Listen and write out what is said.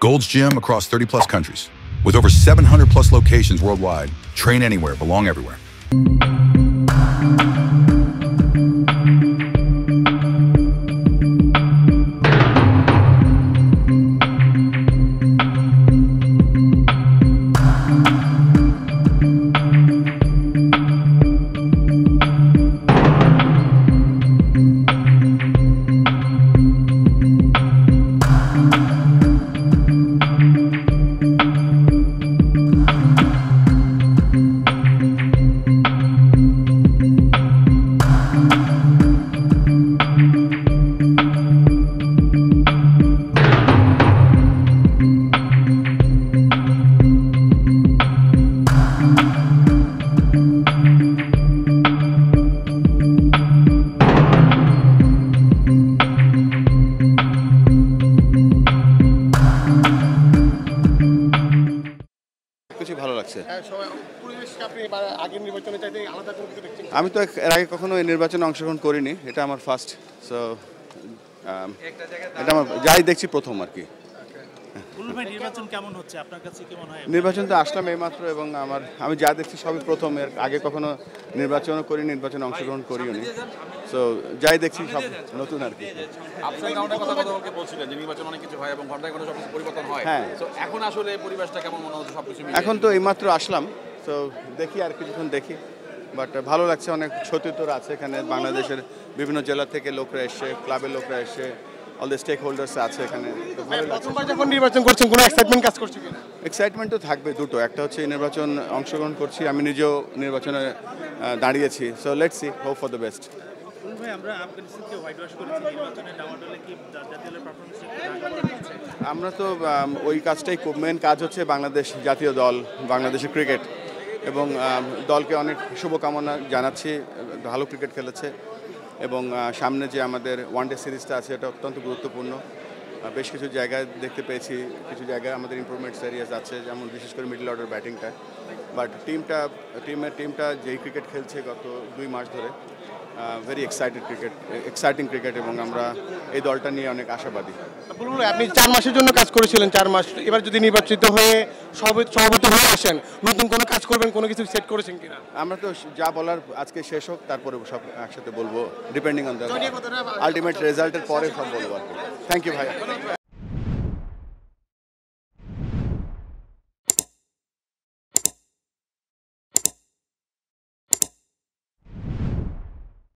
Gold's Gym across 30 plus countries. With over 700 plus locations worldwide, train anywhere, belong everywhere. আমি তো এর আগে কখনো এই নির্বাচনে অংশগ্রহণ করিনি, এটা আমার ফার্স্ট। সো এটা আমার যাই দেখছি প্রথম আর কি। নির্বাচন কেমন হচ্ছে আপনার কাছে, কেমন হয়? নির্বাচন তো আসলাম এইমাত্র এবং আমি যা দেখছি সবই প্রথম। এর আগে কখনো নির্বাচনও করি, নির্বাচনে অংশগ্রহণ করিও নি। সো যাই দেখছি সব নতুন আর কি। হ্যাঁ, এখন তো এইমাত্র আসলাম, তো দেখি আর কিছুক্ষণ দেখি। বাট ভালো লাগছে, অনেক সতীর্থরা আছে এখানে, বাংলাদেশের বিভিন্ন জেলা থেকে লোকরা এসছে, ক্লাবের লোকরা এসছে, অল দ্য স্টেক হোল্ডার্স আছে এখানে। প্রথমবার যখন নির্বাচন করছেন কোনো এক্সাইটমেন্ট কাজ করছে কিনা? এক্সাইটমেন্ট তো থাকবে দুটো, একটা হচ্ছে এই নির্বাচন অংশগ্রহণ করছি, আমি নিজেও নির্বাচনে দাঁড়িয়েছি। So let's see, hope for the best. আমরা তো ওই কাজটাই, মেন কাজ হচ্ছে বাংলাদেশ জাতীয় দল, বাংলাদেশের ক্রিকেট, এবং দলকে অনেক শুভকামনা জানাচ্ছি। ভালো ক্রিকেট খেলেছে এবং সামনে যে আমাদের ওয়ানডে সিরিজটা আছে এটা অত্যন্ত গুরুত্বপূর্ণ। বেশ কিছু জায়গায় দেখতে পেয়েছি, কিছু জায়গায় আমাদের ইমপ্রুভমেন্টস এরিয়াস আছে, যেমন বিশেষ করে মিডল অর্ডার ব্যাটিংটা। বাট টিমটা যেই ক্রিকেট খেলছে গত 2 মাস ধরে, ভেরি এক্সাইটিং ক্রিকেট, এবং আমরা এই দলটা নিয়ে অনেক আশাবাদী। আপনি 4 মাসের জন্য কাজ করেছিলেন, 4 মাস, এবার যদি নির্বাচিত হয়ে সভাপতি হয়ে আসেন, নতুন কোনো কাজ করবেন, কোনো কিছু সেট করেছেন কিনা? আমরা তো যা বলার আজকে শেষ হোক, তারপরে সব একসাথে বলবো, ডিপেন্ডিং অন দ্য আলটিমেট রেজাল্টের পরে সব বলবো আর কি। থ্যাংক ইউ ভাই।